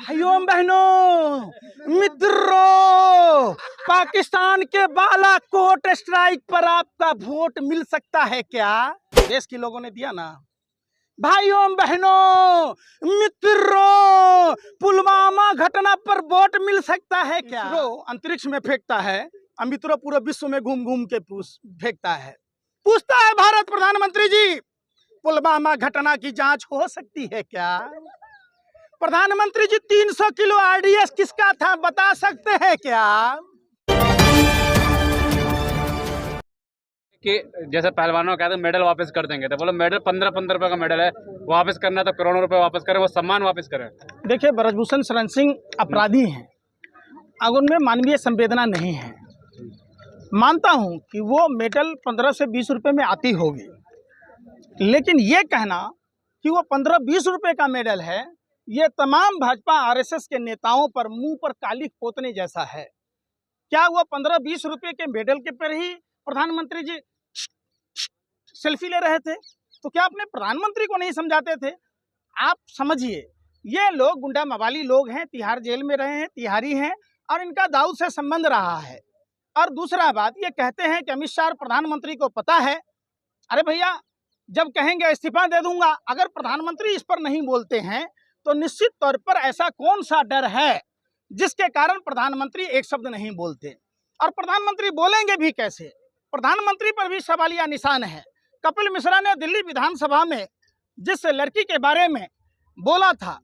भाइयों बहनों मित्रों, पाकिस्तान के बालाकोट स्ट्राइक पर आपका वोट मिल सकता है क्या? देश के लोगों ने दिया ना। भाइयों बहनों मित्रों, पुलवामा घटना पर वोट मिल सकता है क्या? अंतरिक्ष में फेंकता है, मित्रों पूरे विश्व में घूम घूम के फेंकता है। पूछता है भारत प्रधानमंत्री जी, पुलवामा घटना की जांच हो सकती है क्या? प्रधानमंत्री जी 300 किलो आरडीएक्स किसका था बता सकते हैं क्या? कि जैसे पहलवानों कहते हैं मेडल वापस कर देंगे, तो बोलो मेडल 15-15 रुपए का मेडल है, वापस करना है तो करोड़ों रुपए वापस करें, वो सम्मान वापस करें। देखिए, ब्रजभूषण शरण सिंह अपराधी हैं, अगर उनमें मानवीय संवेदना नहीं है। मानता हूं कि वो मेडल 15 से 20 रुपए में आती होगी, लेकिन ये कहना कि वो 15-20 रुपए का मेडल है, ये तमाम भाजपा आरएसएस के नेताओं पर मुंह पर कालिख पोतने जैसा है। क्या वो 15-20 रुपए के मेडल के पर ही प्रधानमंत्री जी सेल्फी ले रहे थे? तो क्या अपने प्रधानमंत्री को नहीं समझाते थे? आप समझिए, ये लोग गुंडा मवाली लोग हैं, तिहाड़ जेल में रहे हैं, तिहारी हैं, और इनका दाऊद से संबंध रहा है। और दूसरा बात, ये कहते हैं कि अमित शाह प्रधानमंत्री को पता है। अरे भैया, जब कहेंगे इस्तीफा दे दूंगा, अगर प्रधानमंत्री इस पर नहीं बोलते हैं तो निश्चित तौर पर ऐसा कौन सा डर है जिसके कारण प्रधानमंत्री एक शब्द नहीं बोलते? और प्रधानमंत्री बोलेंगे भी कैसे? प्रधानमंत्री पर भी सवालिया निशान है। कपिल मिश्रा ने दिल्ली विधानसभा में जिस लड़की के बारे में बोला था,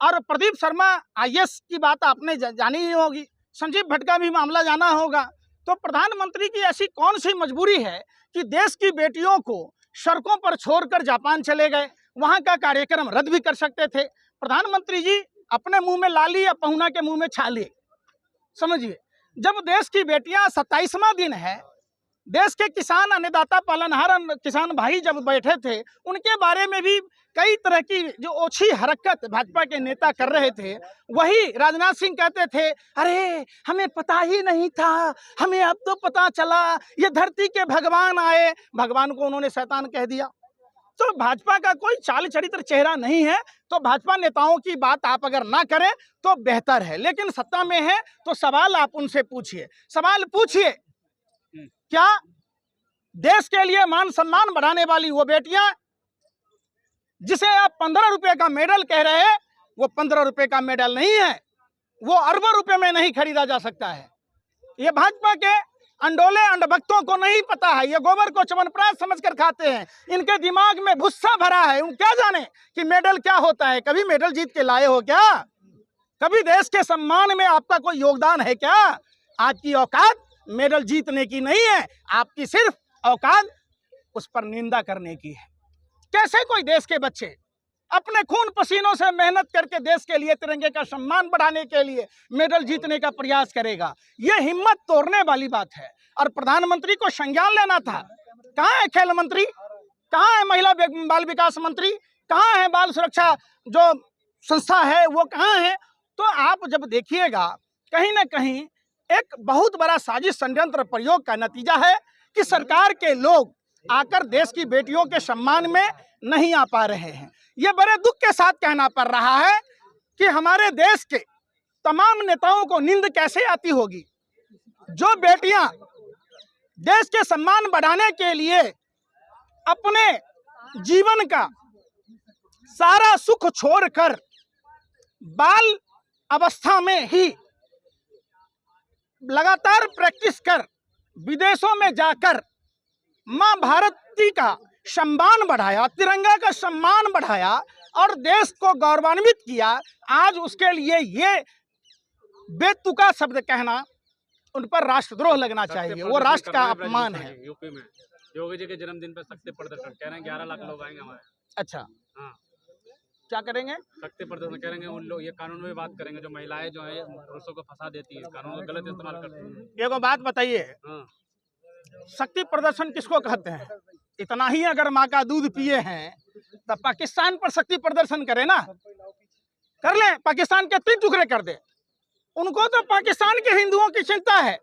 और प्रदीप शर्मा आईएएस की बात आपने जानी ही होगी, संजीव भट्ट का भी मामला जाना होगा। तो प्रधानमंत्री की ऐसी कौन सी मजबूरी है कि देश की बेटियों को सड़कों पर छोड़कर जापान चले गए? वहां का कार्यक्रम रद्द भी कर सकते थे। प्रधानमंत्री जी अपने मुंह में लाली या पहुना के मुंह में छाली। समझिए, जब देश की बेटियां 27वां दिन है, देश के किसान, अन्नदाता, पालनहार किसान भाई जब बैठे थे, उनके बारे में भी कई तरह की जो ओछी हरकत भाजपा के नेता कर रहे थे, वही राजनाथ सिंह कहते थे, अरे हमें पता ही नहीं था, हमें अब तो पता चला, ये धरती के भगवान आए। भगवान को उन्होंने शैतान कह दिया। तो भाजपा का कोई चाल चरित्र चेहरा नहीं है, तो भाजपा नेताओं की बात आप अगर ना करें तो बेहतर है। लेकिन सत्ता में है तो सवाल आप उनसे पूछिए, सवाल पूछिए, क्या देश के लिए मान सम्मान बढ़ाने वाली वो बेटियां जिसे आप 15 रुपए का मेडल कह रहे हैं, वो 15 रुपए का मेडल नहीं है, वो अरबों रुपए में नहीं खरीदा जा सकता है। ये भाजपा के अंडोले अंडभक्तों को नहीं पता है, ये गोबर को च्यवनप्राश समझकर खाते हैं, इनके दिमाग में भुस्सा भरा है। उन क्या जाने कि मेडल क्या होता है? कभी मेडल जीत के लाए हो क्या? कभी देश के सम्मान में आपका कोई योगदान है क्या? आपकी औकात मेडल जीतने की नहीं है, आपकी सिर्फ औकात उस पर निंदा करने की है। कैसे कोई देश के बच्चे अपने खून पसीनों से मेहनत करके देश के लिए, तिरंगे का सम्मान बढ़ाने के लिए मेडल जीतने का प्रयास करेगा? यह हिम्मत तोड़ने वाली बात है। और प्रधानमंत्री को संज्ञान लेना था। कहाँ है खेल मंत्री? कहाँ है महिला बाल विकास मंत्री? कहाँ है बाल सुरक्षा जो संस्था है, वो कहाँ है? तो आप जब देखिएगा, कहीं ना कहीं एक बहुत बड़ा साजिश षड्यंत्र प्रयोग का नतीजा है कि सरकार के लोग आकर देश की बेटियों के सम्मान में नहीं आ पा रहे हैं। ये बड़े दुख के साथ कहना पड़ रहा है कि हमारे देश के तमाम नेताओं को नींद कैसे आती होगी, जो बेटियां देश के सम्मान बढ़ाने के लिए अपने जीवन का सारा सुख छोड़कर बाल अवस्था में ही लगातार प्रैक्टिस कर विदेशों में जाकर मां भारती का सम्मान बढ़ाया, तिरंगा का सम्मान बढ़ाया और देश को गौरवान्वित किया, आज उसके लिए ये बेतुका शब्द कहना उन पर राष्ट्रद्रोह लगना चाहिए। वो राष्ट्र का अपमान है। यूपी में योगी जी के जन्मदिन पर शक्ति प्रदर्शन कह रहे हैं, 11 लाख लोग आएंगे हमारे। अच्छा, हाँ, क्या करेंगे? शक्ति प्रदर्शन करेंगे। उन लोग ये कानून में बात करेंगे, जो महिलाएं जो है पुरुषों को फंसा देती है, कानून का गलत इस्तेमाल करती है। एगो बात बताइए, शक्ति प्रदर्शन किसको कहते हैं? इतना ही अगर माँ का दूध पिए हैं तो पाकिस्तान पर शक्ति प्रदर्शन करे ना, कर ले, पाकिस्तान के 3 टुकड़े कर दे। उनको तो पाकिस्तान के हिंदुओं की चिंता है,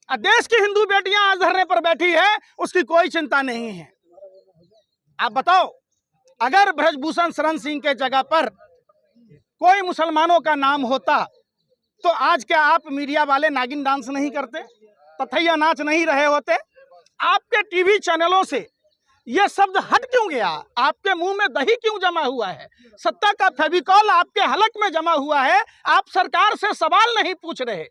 और देश की हिंदू बेटियां आज धरने पर बैठी है, उसकी कोई चिंता नहीं है। आप बताओ, अगर ब्रजभूषण शरण सिंह के जगह पर कोई मुसलमानों का नाम होता तो आज क्या आप मीडिया वाले नागिन डांस नहीं करते, तथैया नाच नहीं रहे होते? आपके टीवी चैनलों से ये शब्द हट क्यों गया? आपके मुंह में दही क्यों जमा हुआ है? सत्ता का फेविकॉल आपके हलक में जमा हुआ है। आप सरकार से सवाल नहीं पूछ रहे।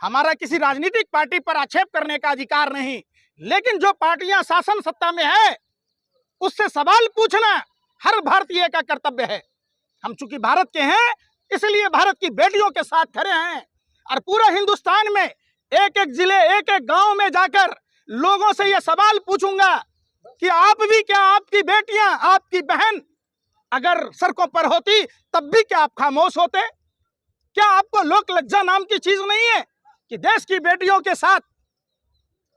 हमारा किसी राजनीतिक पार्टी पर आक्षेप करने का अधिकार नहीं, लेकिन जो पार्टियां शासन सत्ता में है उससे सवाल पूछना हर भारतीय का कर्तव्य है। हम चूंकि भारत के हैं इसलिए भारत की बेटियों के साथ खड़े हैं और पूरा हिंदुस्तान में एक एक जिले, एक एक गांव में जाकर लोगों से यह सवाल पूछूंगा कि आप भी क्या, आपकी बेटियां, आपकी बहन अगर सड़कों पर होती तब भी क्या आप खामोश होते? क्या आपको लोक लज्जा नाम की चीज नहीं है कि देश की बेटियों के साथ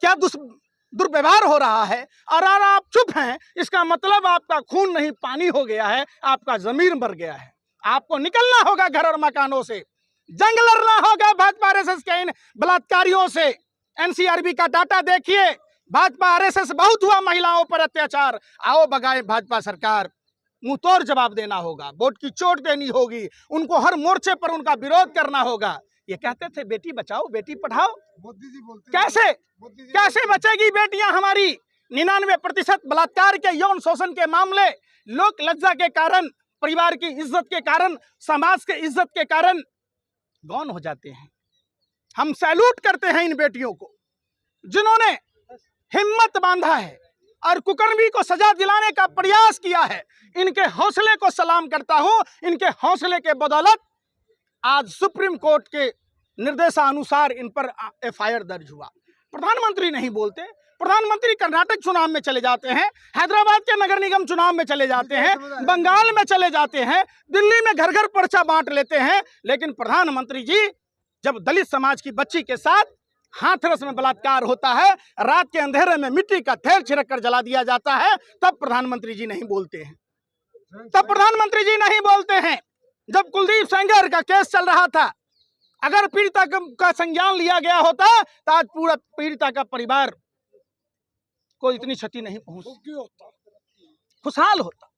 क्या दुर्व्यवहार हो रहा है और आप चुप हैं? इसका मतलब आपका खून नहीं पानी हो गया है, आपका जमीर मर गया है। आपको निकलना होगा घर और मकानों से, जंग लड़ना होगा भाजपा आरएसएस के इन बलात्कारियों से। एनसीआरबी का डाटा देखिए, भाजपा आरएसएस बहुत हुआ महिलाओं पर अत्याचार। आओ बगाए भाजपा सरकार, मुंह तोड़ जवाब देना होगा, वोट की चोट देनी होगी, उनको हर मोर्चे पर उनका विरोध करना होगा। ये कहते थे बेटी बचाओ बेटी पढ़ाओ, मोदी जी बोलते कैसे कैसे बचेगी बेटियां हमारी? 99% बलात्कार के, यौन शोषण के मामले लोक लज्जा के कारण, परिवार की इज्जत के कारण, समाज के इज्जत के कारण गौन हो जाते हैं। हम सैल्यूट करते हैं इन बेटियों को जिन्होंने हिम्मत बांधा है और कुकर्मी को सजा दिलाने का प्रयास किया है। इनके हौसले को सलाम करता हूं। इनके हौसले के बदौलत आज सुप्रीम कोर्ट के निर्देशानुसार इन पर एफआईआर दर्ज हुआ। प्रधानमंत्री नहीं बोलते। प्रधानमंत्री कर्नाटक चुनाव में चले जाते हैं, हैदराबाद के नगर निगम चुनाव में चले जाते हैं, बंगाल में चले जाते हैं, दिल्ली में घर घर पर्चा बांट लेते हैं, लेकिन प्रधानमंत्री जी जब दलित समाज की बच्ची के साथ हाथरस में बलात्कार होता है, रात के अंधेरे में मिट्टी का ढेर छिड़क कर जला दिया जाता है, तब प्रधानमंत्री जी नहीं बोलते हैं। तब प्रधानमंत्री जी नहीं बोलते हैं। जब कुलदीप सेंगर का केस चल रहा था, अगर पीड़िता का संज्ञान लिया गया होता तो आज पूरा पीड़िता का परिवार को इतनी क्षति नहीं पहुंचती, खुशहाल होता।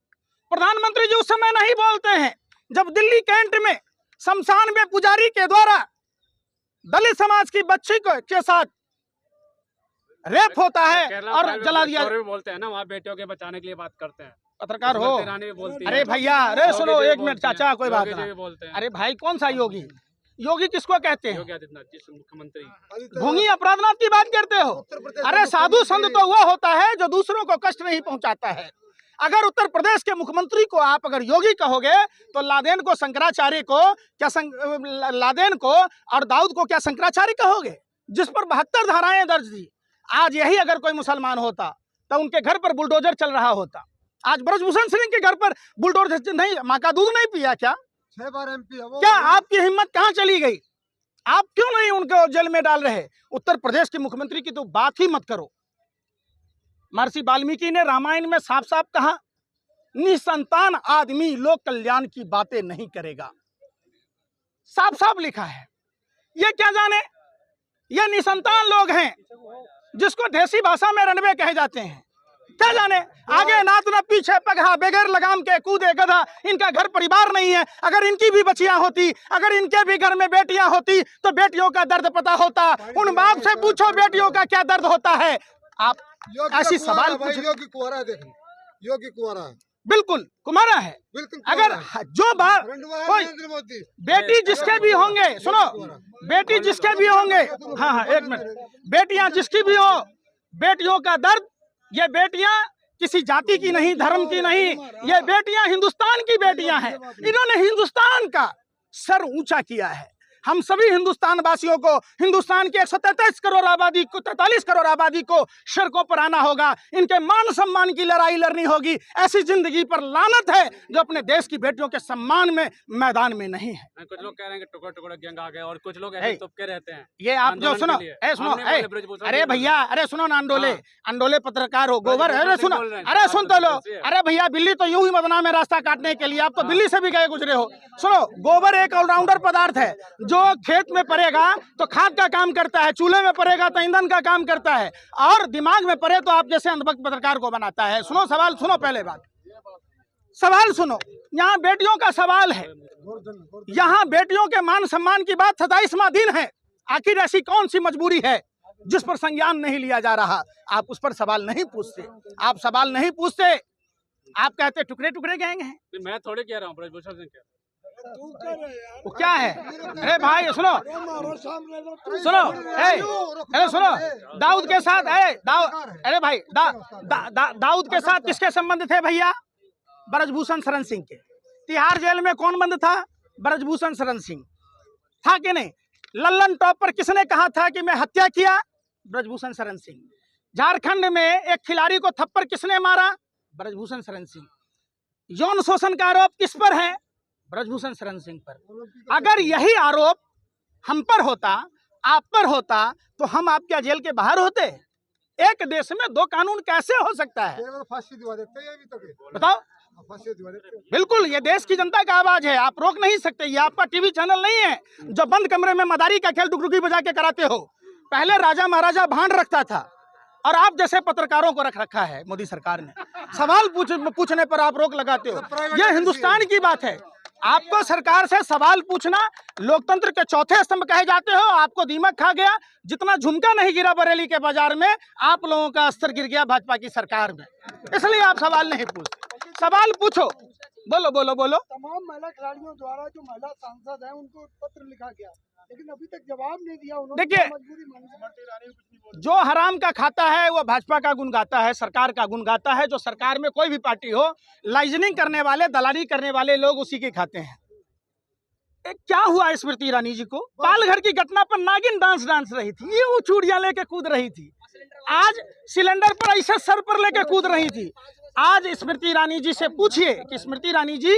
प्रधानमंत्री जी उस समय नहीं बोलते हैं जब दिल्ली कैंट में शमशान में पुजारी के द्वारा दलित समाज की बच्ची के साथ रेप होता है और जला दिया। बोलते हैं ना, वहाँ बेटियों के बचाने के लिए बात करते हैं, पत्रकार हो। अरे भैया, अरे सुनो एक मिनट चाचा, कोई बात नहीं। अरे भाई कौन सा योगी? योगी किसको कहते हैं? योगी आदित्यनाथ जी मुख्यमंत्री। ढोंगी अपराधनाथ की बात करते हो? अरे साधु संत तो वो होता है जो दूसरों को कष्ट नहीं पहुंचाता है। अगर उत्तर प्रदेश के मुख्यमंत्री को आप अगर योगी कहोगे तो लादेन को शंकराचार्य को क्या लादेन को और दाऊद को क्या शंकराचार्य कहोगे, जिस पर 72 धाराएं दर्ज थी? आज यही अगर कोई मुसलमान होता तो उनके घर पर बुलडोजर चल रहा होता। आज ब्रजभूषण सिंह के घर पर बुलडोजर नहीं, माँ का दूध नहीं पिया क्या? 6 बार एमपी है वो। क्या आपकी हिम्मत कहाँ चली गई? आप क्यों नहीं उनको जेल में डाल रहे? उत्तर प्रदेश के मुख्यमंत्री की तो बात ही मत करो। महर्षि वाल्मीकि ने रामायण में साफ साफ कहा, निसंतान आदमी लोक कल्याण की बातें नहीं करेगा। साफ साफ लिखा है। ये क्या जाने, ये निसंतान लोग हैं जिसको देसी भाषा में रणवे कहे जाते हैं। क्या जाने, आगे नात न पीछे पगहा, बगैर लगाम के कूदे गधा। इनका घर परिवार नहीं है। अगर इनकी भी बच्चियां होती, अगर इनके भी घर में बेटियां होती तो बेटियों का दर्द पता होता। उन बाप से पूछो बेटियों का क्या दर्द होता है। आप ऐसी सवाल पूछो। योगी कुंवारा है, देख योगी कुंवारा है, बिल्कुल कुमारा है। अगर जो बाप कोई बेटी जिसके भी होंगे, सुनो, बेटी जिसके भी होंगे, हाँ एक मिनट, बेटियां जिसकी भी हो, बेटियों का दर्द, ये बेटियां किसी जाति की नहीं, धर्म की नहीं, ये बेटियां हिंदुस्तान की बेटियां हैं। इन्होंने हिंदुस्तान का सर ऊंचा किया है। हम सभी हिंदुस्तान वासियों को, हिंदुस्तान के 133 करोड़ आबादी को, 43 करोड़ आबादी को सड़कों पर आना होगा। इनके मान सम्मान की लड़ाई लड़नी होगी। ऐसी जिंदगी पर लानत है जो अपने देश की बेटियों के सम्मान में मैदान में नहीं है। कुछ लोग कह रहे हैं कि टुकड़े टुकड़े गैंग आ गए और कुछ लोग ऐसे तुपके रहते हैं। ये आप जो सुनो, अरे भैया, अरे सुनो ना, अंडोले पत्रकार हो, गोबर, अरे सुनो, अरे सुन तो लो। अरे भैया, बिल्ली तो यूं ही बदनाम है रास्ता काटने के लिए, आप तो बिल्ली से भी गए गुजरे हो। सुनो, गोबर एक ऑलराउंडर पदार्थ है जो खेत में पड़ेगा तो खाद का काम करता है, चूल्हे में पड़ेगा तो ईंधन का काम करता है, और दिमाग में पड़े तो आप जैसे अंधभक्त पत्रकार को बनाता है। सुनो सवाल, सुनो पहले बात। सवाल सुनो, यहाँ बेटियों का सवाल है, यहाँ बेटियों के मान सम्मान की बात 27वां दिन है। आखिर ऐसी कौन सी मजबूरी है जिस पर संज्ञान नहीं लिया जा रहा? आप उस पर सवाल नहीं पूछते, आप सवाल नहीं पूछते, आप कहते टुकड़े टुकड़े गैंग हैं। मैं थोड़ी कह रहा हूँ, ब्रजभूषण सिंह कह वो क्या है? अरे भाई सुनो सुनो, अरे सुनो, दाऊद के साथ अरे भाई दाऊद के साथ किसके संबंध थे भैया? ब्रजभूषण शरण सिंह के। तिहाड़ जेल में कौन बंद था? ब्रजभूषण शरण सिंह था कि नहीं? लल्लन टॉप पर किसने कहा था कि मैं हत्या किया? ब्रजभूषण शरण सिंह। झारखंड में एक खिलाड़ी को थप्पड़ किसने मारा? ब्रजभूषण शरण सिंह। यौन शोषण का आरोप किस पर है? ब्रजभूषण शरण सिंह पर। अगर यही आरोप हम पर होता, आप पर होता, तो हम आपके जेल के बाहर होते? एक देश में दो कानून कैसे हो सकता है? फांसी दिवा देते हैं अभी तक। बताओ। फांसी दिवा देते हैं। बिल्कुल, ये देश की जनता का आवाज है, आप रोक नहीं सकते। ये आपका टीवी चैनल नहीं है जो बंद कमरे में मदारी का खेल डुगडुगी बजा के कराते हो। पहले राजा महाराजा भांड रखता था और आप जैसे पत्रकारों को रख रखा है मोदी सरकार ने। सवाल पूछने पर आप रोक लगाते हो। यह हिंदुस्तान की बात है। आपको सरकार से सवाल पूछना लोकतंत्र के चौथे स्तंभ कहे जाते हो। आपको दीमक खा गया। जितना झुमका नहीं गिरा बरेली के बाजार में, आप लोगों का स्तर गिर गया भाजपा की सरकार में। इसलिए आप सवाल नहीं पूछते। सवाल पूछो, बोलो बोलो बोलो। तमाम महिला खिलाड़ियों द्वारा जो महिला सांसद हैं उनको पत्र लिखा गया, लेकिन अभी तक जवाब नहीं दिया उन्होंने। देखिए, मजबूरी मानी। जो हराम का खाता है वो भाजपा का गुण गाता है, सरकार का गुण गाता है। जो सरकार में कोई भी पार्टी हो, लाइजनिंग करने वाले, दलाली करने वाले लोग उसी के खाते हैं। क्या हुआ स्मृति ईरानी जी को? पालघर की घटना पर नागिन डांस रही थी, ये वो चूड़ियां लेके कूद रही थी। आज सिलेंडर पर ऐसे सर पर लेके कूद रही थी। आज स्मृति ईरानी जी से पूछिए कि स्मृति ईरानी जी,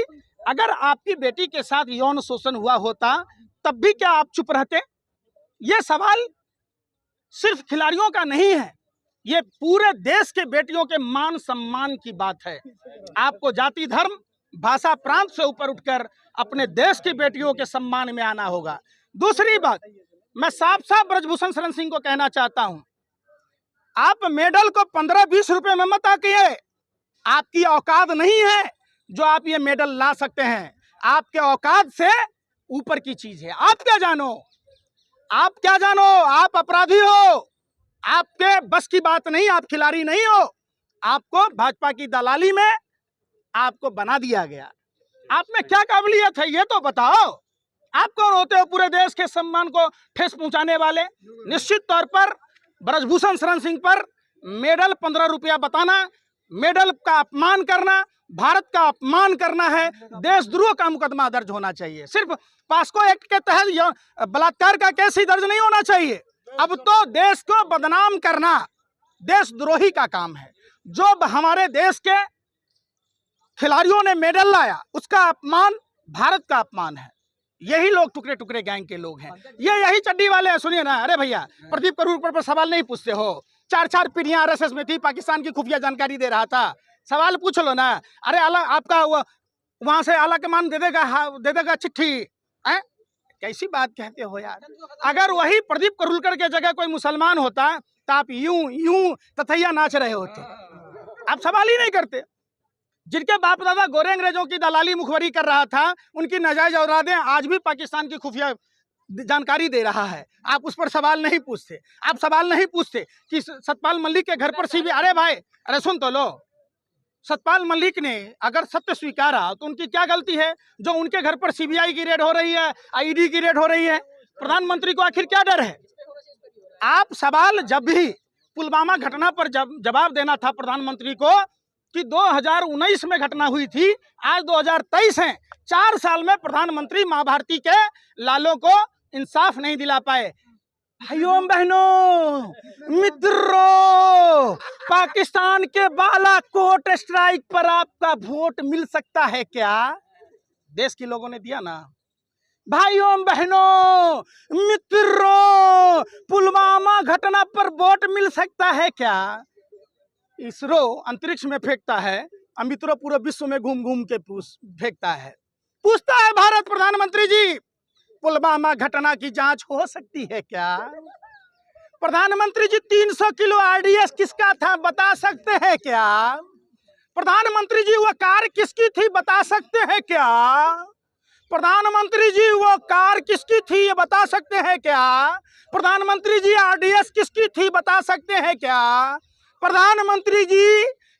अगर आपकी बेटी के साथ यौन शोषण हुआ होता तब भी क्या आप चुप रहते? ये सवाल सिर्फ खिलाड़ियों का नहीं है, ये पूरे देश के बेटियों के मान सम्मान की बात है। आपको जाति, धर्म, भाषा, प्रांत से ऊपर उठकर अपने देश की बेटियों के सम्मान में आना होगा। दूसरी बात, मैं साफ साफ ब्रजभूषण शरण सिंह को कहना चाहता हूं, आप मेडल को 15-20 रुपए में मत आकिए। आपकी औकात नहीं है जो आप ये मेडल ला सकते हैं। आपके औकात से ऊपर की चीज है। आप क्या जानो? आप क्या जानो? आप अपराधी हो, आपके बस की बात नहीं, आप खिलाड़ी नहीं हो। आपको भाजपा की दलाली में आपको बना दिया गया। आप में क्या काबिलियत है ये तो बताओ। आप कौन होते हो पूरे देश के सम्मान को ठेस पहुंचाने वाले? निश्चित तौर पर ब्रजभूषण शरण सिंह पर मेडल 15 रुपया बताना, मेडल का अपमान करना, भारत का अपमान करना है। देशद्रोह का मुकदमा दर्ज होना चाहिए। सिर्फ पास्को एक्ट के तहत बलात्कार का केस ही दर्ज नहीं होना चाहिए। अब तो देश को बदनाम करना देशद्रोही का काम है। जो हमारे देश के खिलाड़ियों ने मेडल लाया, उसका अपमान भारत का अपमान है। यही लोग टुकड़े टुकड़े गैंग के लोग हैं। ये यही चड्डी वाले हैं। सुनिए ना, अरे भैया, प्रदीप करूर पर सवाल नहीं पूछते हो। 4-4 पीढ़ियां आरएसएस में थी, पाकिस्तान की खुफिया जानकारी दे रहा था। सवाल पूछ लो ना। अरे आला आपका वहां से आला कमान दे देगा चिट्ठी है? कैसी बात कहते हो यार। अगर वही प्रदीप करूलकर के जगह कोई मुसलमान होता तो आप यूं तथैया नाच रहे होते। आप सवाल ही नहीं करते। जिनके बाप दादा गोरे अंग्रेजों की दलाली मुखबरी कर रहा था, उनकी नाजायज औलादें आज भी पाकिस्तान की खुफिया जानकारी दे रहा है। आप उस पर सवाल नहीं पूछते। आप सवाल नहीं पूछते कि सतपाल मलिक के घर पर सीबीआई, अरे भाई, अरे सुन तो लो, सतपाल मलिक ने अगर सत्य स्वीकारा तो उनकी क्या गलती है जो उनके घर पर सीबीआई की रेड हो रही है, आईडी की रेड हो रही है? प्रधानमंत्री को आखिर क्या डर है? आप सवाल, जब भी पुलवामा घटना पर जवाब देना था प्रधानमंत्री को कि 2019 में घटना हुई थी, आज 2023 है। 4 साल में प्रधानमंत्री मां भारती के लालों को इंसाफ नहीं दिला पाए। भाइयों बहनों मित्रों, पाकिस्तान के बालाकोट स्ट्राइक पर आपका वोट मिल सकता है क्या? देश के लोगों ने दिया ना। भाइयों बहनों मित्रों, पुलवामा घटना पर वोट मिल सकता है क्या? इसरो अंतरिक्ष में फेंकता है, मित्रों पूरे विश्व में घूम घूम के फेंकता है। पूछता है भारत, प्रधानमंत्री जी, पुलवामा घटना की जांच हो सकती है क्या? प्रधानमंत्री जी, 300 किलो आरडीएक्स किसका था बता सकते हैं क्या? प्रधानमंत्री जी वो कार किसकी थी बता सकते हैं क्या? प्रधानमंत्री जी वो कार किसकी थी ये बता सकते हैं क्या? प्रधानमंत्री जी आरडीएक्स किसकी थी बता सकते हैं क्या? प्रधानमंत्री जी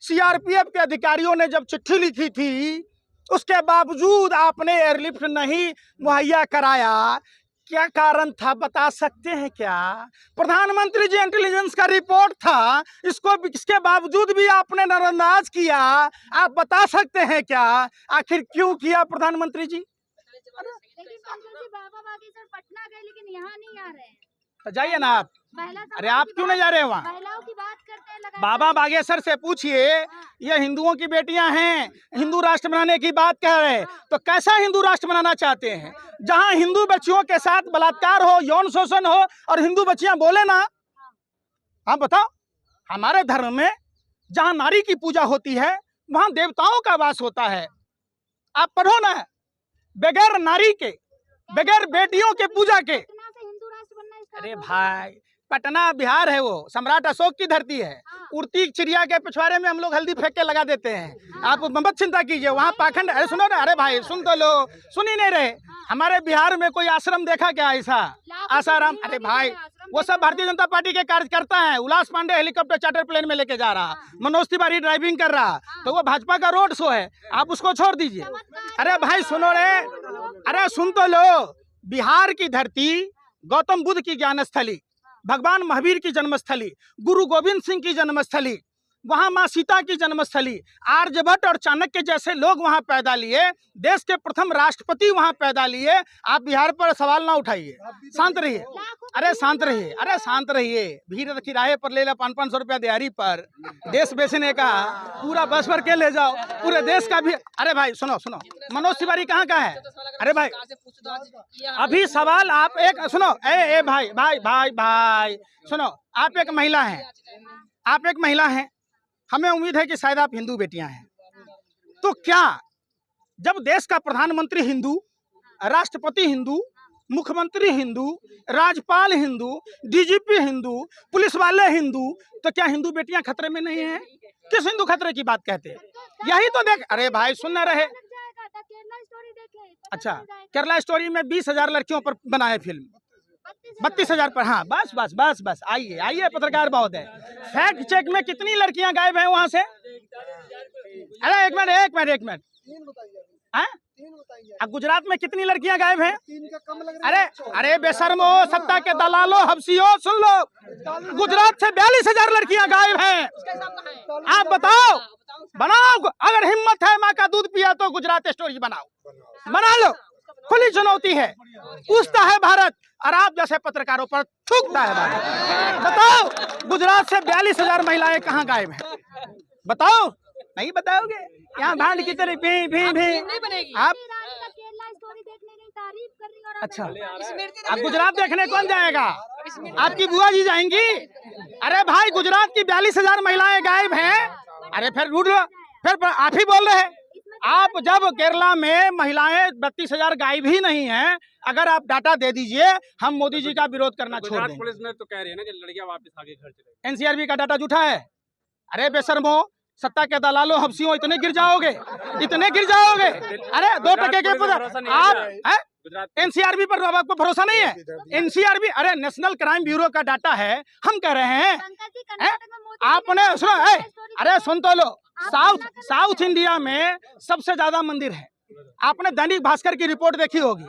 सीआरपीएफ के अधिकारियों ने जब चिट्ठी लिखी थी उसके बावजूद आपने एयरलिफ्ट नहीं मुहैया कराया, क्या कारण था बता सकते हैं क्या? प्रधानमंत्री जी इंटेलिजेंस का रिपोर्ट था, इसके बावजूद भी आपने नजरअंदाज किया, आप बता सकते हैं क्या? आखिर क्यों किया प्रधानमंत्री जी? लेकिन पंकज जी बाबा बागेश्वर पटना गए लेकिन यहाँ नहीं आ रहे हैं। तो जाइए ना आप। अरे आप क्यों नहीं जा रहे हैं वहाँ? महिलाओं की बात करते हैं लगातार। बाबा बागेश्वर से पूछिए, ये हिंदुओं की बेटियां हैं, हिंदू राष्ट्र बनाने की बात कह रहे हैं, तो कैसा हिंदू राष्ट्र बनाना चाहते हैं? जहां हिंदू बच्चियों के साथ बलात्कार हो, यौन शोषण हो और हिंदू बच्चियां बोले ना। आप बताओ, हमारे धर्म में जहां नारी की पूजा होती है वहां देवताओं का वास होता है। आप पढ़ो ना, बगैर नारी के, बगैर बेटियों के पूजा के। पटना से हिंदू राष्ट्र बनना स्टार्ट अरे हो गया। भाई, पटना बिहार है, वो सम्राट अशोक की धरती है। उड़ती चिड़िया के पिछवाड़े में हम लोग हल्दी फेंक के लगा देते हैं। आप मत चिंता कीजिए, वहाँ पाखंड। अरे सुनो ना, अरे भाई सुन तो लो, सुन ही नहीं रहे। हमारे बिहार में कोई आश्रम देखा क्या ऐसा? आसाराम? अरे भाई वो सब भारतीय जनता पार्टी के कार्यकर्ता हैं। उल्लास पांडे हेलीकॉप्टर चार्टर प्लेन में लेके जा रहा, मनोज तिवारी ड्राइविंग कर रहा, तो वो भाजपा का रोड शो है, आप उसको छोड़ दीजिए। अरे भाई सुनो रे, अरे सुन तो लो, बिहार की धरती गौतम बुद्ध की ज्ञानस्थली, भगवान महावीर की जन्मस्थली, गुरु गोविंद सिंह की जन्मस्थली, वहाँ माँ सीता की जन्मस्थली, आर्यभट्ट और चाणक्य जैसे लोग वहाँ पैदा लिए, देश के प्रथम राष्ट्रपति वहाँ पैदा लिए। आप बिहार पर सवाल ना उठाइए, शांत रहिए। अरे शांत रहिए, अरे शांत रहिए। भीड़ किराए पर ले ला 500-500 रुपया दिहाड़ी पर, देश बेचने का पूरा बस भर के ले जाओ, पूरे देश का भी। अरे भाई सुनो सुनो, मनोज तिवारी कहाँ का है? अरे भाई अभी सवाल आप एक सुनो, ए भाई भाई भाई भाई सुनो, आप एक महिला हैं, आप एक महिला हैं, हमें उम्मीद है कि शायद आप हिंदू बेटियां हैं। तो क्या जब देश का प्रधानमंत्री हिंदू, राष्ट्रपति हिंदू, मुख्यमंत्री हिंदू, राज्यपाल हिंदू, डीजीपी हिंदू, पुलिस वाले हिंदू, तो क्या हिंदू बेटियां खतरे में नहीं हैं? किस हिंदू खतरे की बात कहते हैं? यही तो देख। अरे भाई सुन न रहे। अच्छा, केरला स्टोरी में 20,000 लड़कियों पर बनाए फिल्म, 32,000 पर। हाँ बस बस बस बस, आइए आइए, पत्रकार बहुत है। फैक्ट चेक में कितनी लड़कियां गायब हैं वहां से? अरे एक मिनट तीन बताइए अभी। हैं? तीन बताइए। अब गुजरात में कितनी लड़कियां गायब हैं? तीन का कम लग रहा है। अरे बेशर्मो, सत्ता के दलालो, हबसियो, सुन लो, गुजरात से 42,000 लड़कियां गायब हैं। आप बताओ, बनाओ, अगर हिम्मत है माँ का दूध पिया तो गुजरात स्टोरी बनाओ, बना लो। खुली चुनौती है, पूछता है भारत और आप जैसे पत्रकारों पर थूकता है भारत। बताओ गुजरात से 42,000 महिलाएं कहाँ गायब हैं? बताओ, नहीं बताओगे? यहाँ भांड की तरह भी आप। अच्छा, आप गुजरात देखने कौन जाएगा? आपकी बुआ जी जाएंगी? अरे भाई गुजरात की 42,000 महिलाएं गायब हैं। अरे फिर आप ही बोल रहे हैं। आप जब केरला में महिलाएं 32,000 गायब ही नहीं हैं, अगर आप डाटा दे दीजिए, हम मोदी जी का विरोध करना छोड़ देंगे। पुलिस में तो कह रही है ना कि लड़कियां वापस आगे घर चले। एनसीआरबी का डाटा झूठा है। अरे बेशर्मो, सत्ता के दलालो, हबसियों, इतने गिर जाओगे, इतने गिर जाओगे। अरे 2% के आप एनसीआरबी पर आपको भरोसा नहीं है? एनसीआरबी, अरे नेशनल क्राइम ब्यूरो का डाटा है। हम कह रहे हैं आपने सुनो, अरे सुन तो लो, साउथ इंडिया में सबसे ज्यादा मंदिर है। आपने दैनिक भास्कर की रिपोर्ट देखी होगी।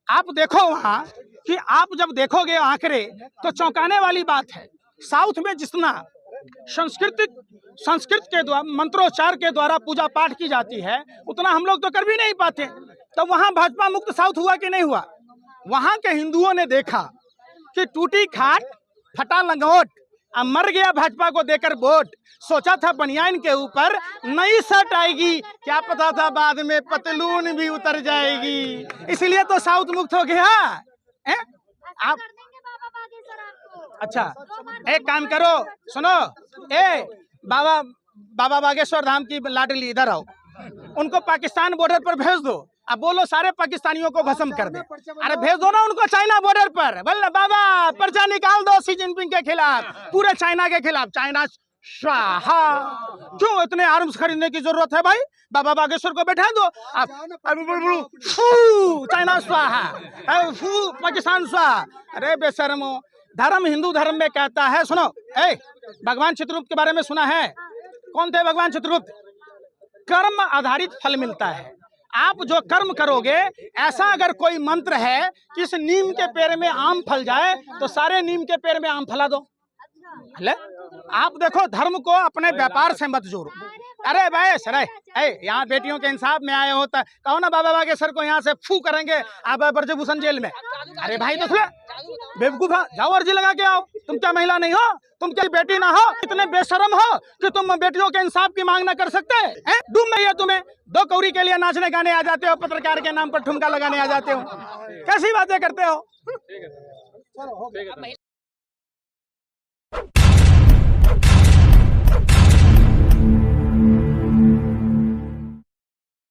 आप देखो वहाँ कि आप जब देखोगे आंकड़े तो चौंकाने वाली बात है। साउथ में जितना संस्कृत के द्वारा, मंत्रोच्चार के द्वारा पूजा पाठ की जाती है, उतना हम लोग तो कर भी नहीं पाते। तो वहाँ भाजपा मुक्त साउथ हुआ कि नहीं हुआ? वहाँ के हिंदुओं ने देखा कि टूटी खाट, फटा लंगोट, अब मर गया भाजपा को देकर वोट। सोचा था बनियान के ऊपर नई शर्ट आएगी, क्या पता था बाद में पतलून भी उतर जाएगी। इसलिए तो साउथ मुक्त हो गया। आप अच्छा एक काम करो, सुनो, बाबा बागेश्वर धाम की लाडली इधर आओ, उनको पाकिस्तान बॉर्डर पर भेज दो। अब बोलो सारे पाकिस्तानियों को भस्म कर दे। अरे भेज दो ना उनको चाइना बॉर्डर पर। बोल बाबा पर्चा निकाल दो शी जिनपिंग के खिलाफ, पूरे चाइना के खिलाफ। चाइना स्वाहा। क्यों इतने आर्म्स खरीदने की जरूरत है भाई? बाबा बागेश्वर को बैठा दो आप। फू चाइना स्वाहा, फू पाकिस्तान स्वाहा। अरे बेशर्मो, धर्म हिंदू धर्म में कहता है, सुनो, भगवान चित्रगुप्त के बारे में सुना है? कौन थे भगवान चित्रगुप्त? कर्म आधारित फल मिलता है। आप जो कर्म करोगे, ऐसा अगर कोई मंत्र है कि इस नीम के पेड़ में आम फल जाए तो सारे नीम के पेड़ में आम फला दो। ले, आप देखो, धर्म को अपने व्यापार से मत जोड़ो। अरे भाई सर, यहाँ बेटियों के इंसाफ में आए होता, कहो ना बाबा बागेश्वर को यहाँ से फू करेंगे आप ब्रजभूषण जेल में। अरे भाई देख ले, बेवकूफ, जाओ अर्जी लगा के आओ। तुम क्या महिला नहीं हो? तुम क्या बेटी ना हो? इतने बेशरम हो कि तुम बेटियों के इंसाफ की मांग ना कर सकते हैं? डूब नहीं है तुम्हें? दो कौड़ी के लिए नाचने गाने आ जाते हो, पत्रकार के नाम पर ठुमका लगाने आ जाते हो। कैसी बातें करते हो?